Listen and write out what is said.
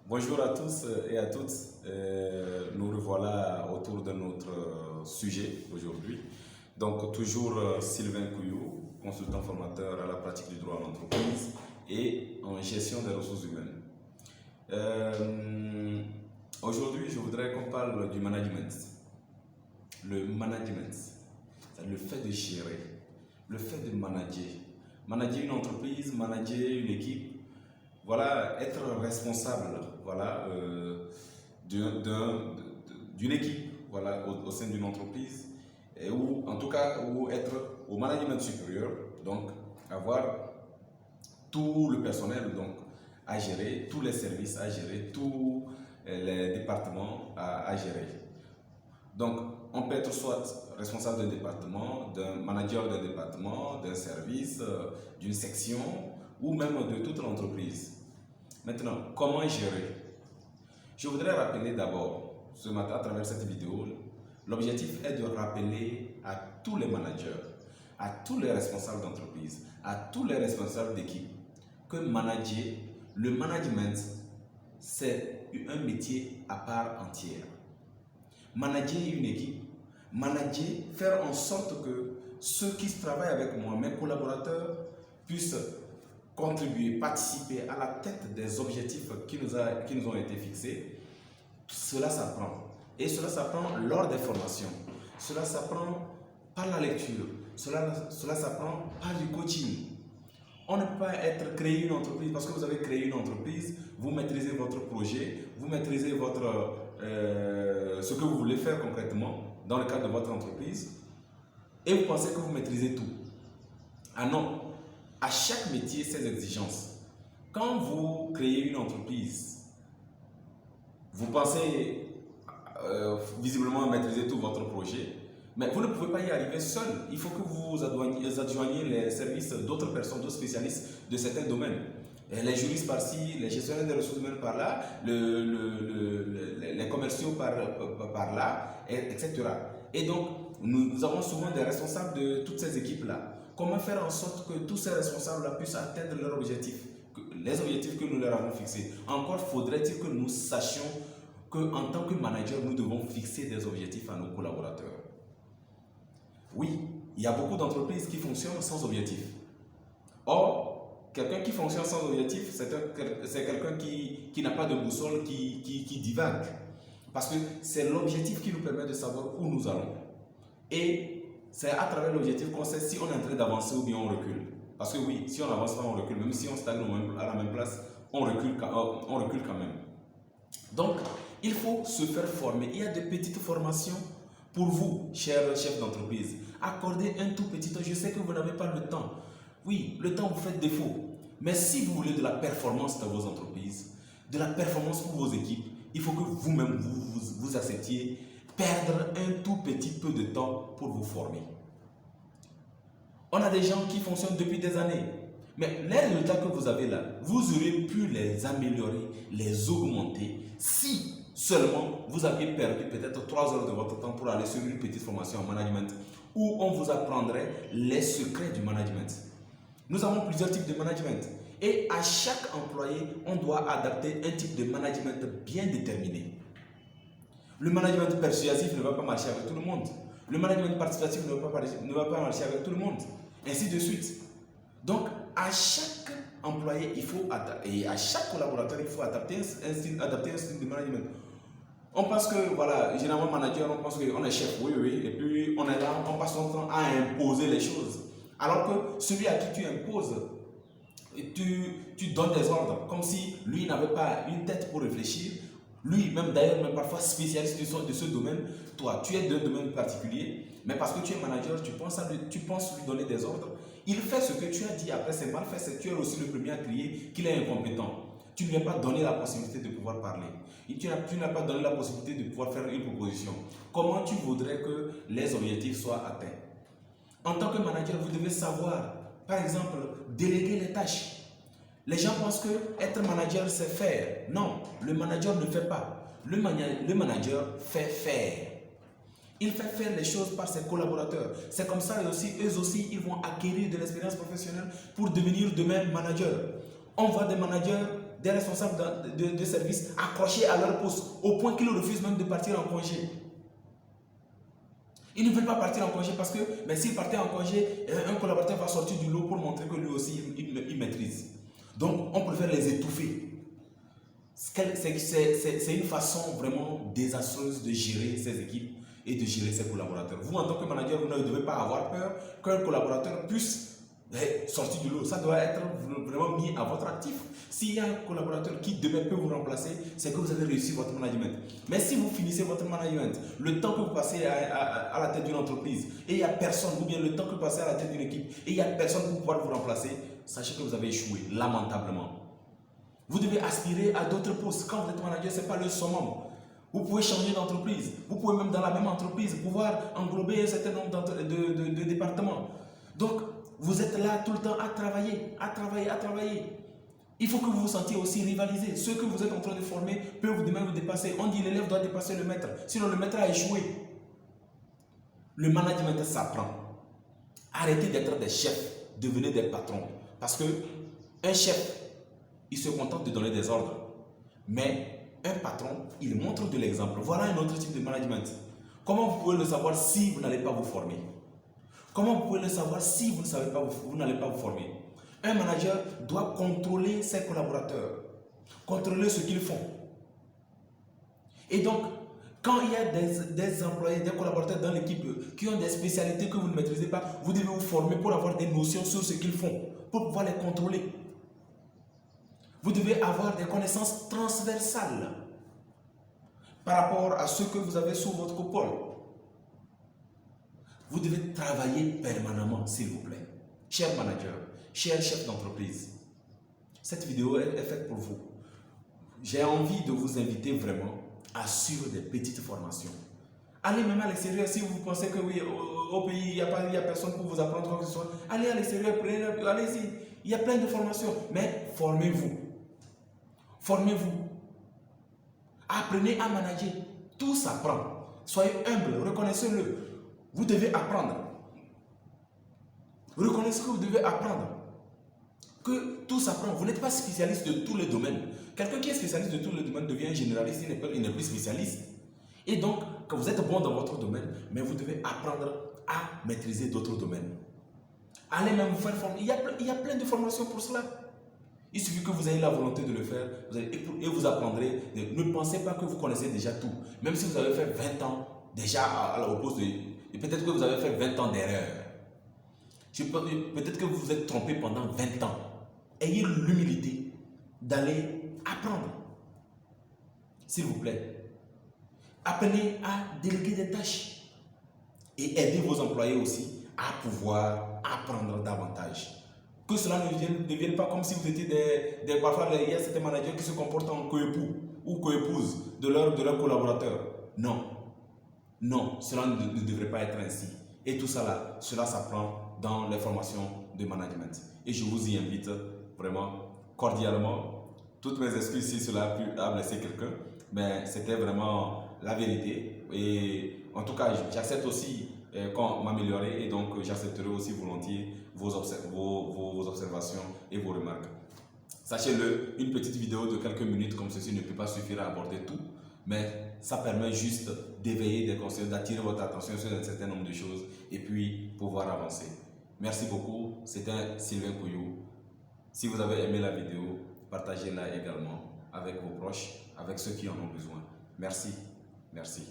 Bonjour à tous et à toutes. Nous revoilà autour de notre sujet aujourd'hui. Donc, toujours Sylvain Couillou, consultant formateur à la pratique du droit en entreprise et en gestion des ressources humaines. Aujourd'hui, je voudrais qu'on parle du management. Le management, c'est le fait de gérer, le fait de manager. Manager une entreprise, manager une équipe, voilà, être responsable, voilà, d'une équipe, voilà, au sein d'une entreprise, et ou en tout cas, ou être au management supérieur, donc avoir tout le personnel donc à gérer, tous les services à gérer, tous les départements à gérer. Donc, on peut être soit responsable d'un département, d'un manager d'un département, d'un service, d'une section, ou même de toute l'entreprise. Maintenant, comment gérer? Je voudrais rappeler d'abord, ce matin à travers cette vidéo, l'objectif est de rappeler à tous les managers, à tous les responsables d'entreprise, à tous les responsables d'équipe, que manager, le management, c'est un métier à part entière. Manager une équipe, manager, faire en sorte que ceux qui travaillent avec moi, mes collaborateurs, puissent contribuer, participer à la tête des objectifs qui nous ont été fixés, cela s'apprend. Et cela s'apprend lors des formations. Cela s'apprend par la lecture. Cela s'apprend par du coaching. On ne peut pas créer une entreprise parce que vous avez créé une entreprise, vous maîtrisez votre projet, vous maîtrisez ce que vous voulez faire concrètement dans le cadre de votre entreprise et vous pensez que vous maîtrisez tout. Ah non, à chaque métier, ses exigences. Quand vous créez une entreprise, vous pensez visiblement maîtriser tout votre projet, mais vous ne pouvez pas y arriver seul. Il faut que vous adjoigniez les services d'autres personnes, d'autres spécialistes de certains domaines. Et les juristes par-ci, les gestionnaires des ressources humaines par-là, les commerciaux par-là, etc. Et donc, nous avons souvent des responsables de toutes ces équipes-là. Comment faire en sorte que tous ces responsables-là puissent atteindre leurs objectifs, les objectifs que nous leur avons fixés? Encore faudrait-il que nous sachions qu'en tant que manager, nous devons fixer des objectifs à nos collaborateurs. Oui, il y a beaucoup d'entreprises qui fonctionnent sans objectif. Or, quelqu'un qui fonctionne sans objectif, c'est quelqu'un qui n'a pas de boussole, qui divague. Parce que c'est l'objectif qui nous permet de savoir où nous allons. Et c'est à travers l'objectif qu'on sait si on est en train d'avancer ou bien on recule. Parce que oui, si on n'avance pas, on recule. Même si on stagne à la même place, on recule quand même. Donc, il faut se faire former. Il y a des petites formations pour vous, chers chefs d'entreprise. Accordez un tout petit temps. Je sais que vous n'avez pas le temps. Oui, le temps vous fait défaut. Mais si vous voulez de la performance dans vos entreprises, de la performance pour vos équipes, il faut que vous-même vous acceptiez perdre un tout petit peu de temps pour vous former. On a des gens qui fonctionnent depuis des années. Mais les résultats que vous avez là, vous auriez pu les améliorer, les augmenter si seulement vous aviez perdu peut-être 3 heures de votre temps pour aller sur une petite formation en management où on vous apprendrait les secrets du management. Nous avons plusieurs types de management et à chaque employé, on doit adapter un type de management bien déterminé. Le management persuasif ne va pas marcher avec tout le monde. Le management participatif ne va pas marcher avec tout le monde. Ainsi de suite. Donc, à chaque employé, et à chaque collaborateur, il faut adapter un style de management. On pense que, voilà, généralement, manager, on pense qu'on est chef, oui, et puis on est là, on passe son temps à imposer les choses. Alors que celui à qui tu imposes, tu donnes des ordres, comme si lui n'avait pas une tête pour réfléchir. Lui, même d'ailleurs, même parfois spécialiste de ce domaine, toi, tu es d'un domaine particulier, mais parce que tu es manager, tu penses lui donner des ordres. Il fait ce que tu as dit, après c'est mal fait, c'est que tu es aussi le premier à crier qu'il est incompétent. Tu ne lui as pas donné la possibilité de pouvoir parler. Tu n'as pas donné la possibilité de pouvoir faire une proposition. Comment tu voudrais que les objectifs soient atteints? En tant que manager, vous devez savoir, par exemple, déléguer les tâches. Les gens pensent que être manager, c'est faire. Non, le manager ne fait pas. Le manager fait faire. Il fait faire les choses par ses collaborateurs. C'est comme ça, eux aussi, ils vont acquérir de l'expérience professionnelle pour devenir demain manager. On voit des managers des responsables de service accrochés à leur poste, au point qu'ils refusent même de partir en congé. Ils ne veulent pas partir en congé parce que s'ils partaient en congé, un collaborateur va sortir du lot pour montrer que lui aussi, il maîtrise. Donc, on préfère les étouffer. C'est une façon vraiment désastreuse de gérer ses équipes et de gérer ses collaborateurs. Vous, en tant que manager, vous ne devez pas avoir peur qu'un collaborateur puisse sortir du lot. Ça doit être vraiment mis à votre actif. S'il y a un collaborateur qui demain peut vous remplacer, c'est que vous avez réussi votre management. Mais si vous finissez votre management, le temps que vous passez à la tête d'une entreprise et il n'y a personne, ou bien le temps que vous passez à la tête d'une équipe et il n'y a personne pour pouvoir vous remplacer, sachez que vous avez échoué, lamentablement. Vous devez aspirer à d'autres postes. Quand vous êtes manager, ce n'est pas le summum. Vous pouvez changer d'entreprise. Vous pouvez même dans la même entreprise pouvoir englober un certain nombre de départements. Donc, vous êtes là tout le temps à travailler, à travailler, à travailler. Il faut que vous vous sentiez aussi rivaliser. Ceux que vous êtes en train de former peuvent demain vous dépasser. On dit l'élève doit dépasser le maître. Sinon, le maître a échoué. Le management s'apprend. Arrêtez d'être des chefs. Devenez des patrons. Parce que un chef, il se contente de donner des ordres. Mais un patron, il montre de l'exemple. Voilà un autre type de management. Comment vous pouvez le savoir si vous n'allez pas vous former? Comment vous pouvez le savoir si vous ne savez pas, vous n'allez pas vous former? Un manager doit contrôler ses collaborateurs, contrôler ce qu'ils font. Et donc, quand il y a des employés, des collaborateurs dans l'équipe qui ont des spécialités que vous ne maîtrisez pas, vous devez vous former pour avoir des notions sur ce qu'ils font, pour pouvoir les contrôler. Vous devez avoir des connaissances transversales par rapport à ce que vous avez sous votre coupole. Vous devez travailler permanemment, s'il vous plaît. Cher manager, cher chef d'entreprise, cette vidéo est faite pour vous. J'ai envie de vous inviter vraiment à suivre des petites formations. Allez même à l'extérieur si vous pensez que oui, au pays, il n'y a personne pour vous apprendre quoi que ce soit. Allez à l'extérieur, allez-y. Il y a plein de formations, mais formez-vous. Formez-vous. Apprenez à manager. Tout s'apprend. Soyez humble, reconnaissez-le. Vous devez apprendre. Reconnaissez que vous devez apprendre. Que tout s'apprend. Vous n'êtes pas spécialiste de tous les domaines. Quelqu'un qui est spécialiste de tous les domaines devient généraliste, il n'est plus spécialiste. Et donc, quand vous êtes bon dans votre domaine, mais vous devez apprendre à maîtriser d'autres domaines. Allez même vous faire former. Il y a plein de formations pour cela. Il suffit que vous ayez la volonté de le faire et vous apprendrez. Ne pensez pas que vous connaissez déjà tout. Même si vous avez fait 20 ans déjà au poste et peut-être que vous avez fait 20 ans d'erreur. Peut-être que vous vous êtes trompé pendant 20 ans. Ayez l'humilité d'aller apprendre. S'il vous plaît. Apprenez à déléguer des tâches. Et aidez vos employés aussi à pouvoir apprendre davantage. Que cela ne vienne pas comme si vous étiez parfois il y a certains managers qui se comportent en coépoux ou coépouse de leurs collaborateurs. Non. Non, cela ne devrait pas être ainsi. Et tout ça là, cela s'apprend dans les formations de management. Et je vous y invite vraiment cordialement. Toutes mes excuses si cela a blessé quelqu'un, mais c'était vraiment la vérité. Et en tout cas, j'accepte aussi m'améliorer et donc j'accepterai aussi volontiers vos observations et vos remarques. Sachez-le, une petite vidéo de quelques minutes comme ceci ne peut pas suffire à aborder tout, mais ça permet juste d'éveiller des consciences, d'attirer votre attention sur un certain nombre de choses et puis pouvoir avancer. Merci beaucoup, c'était Sylvain Couillou. Si vous avez aimé la vidéo, partagez-la également avec vos proches, avec ceux qui en ont besoin. Merci. Merci.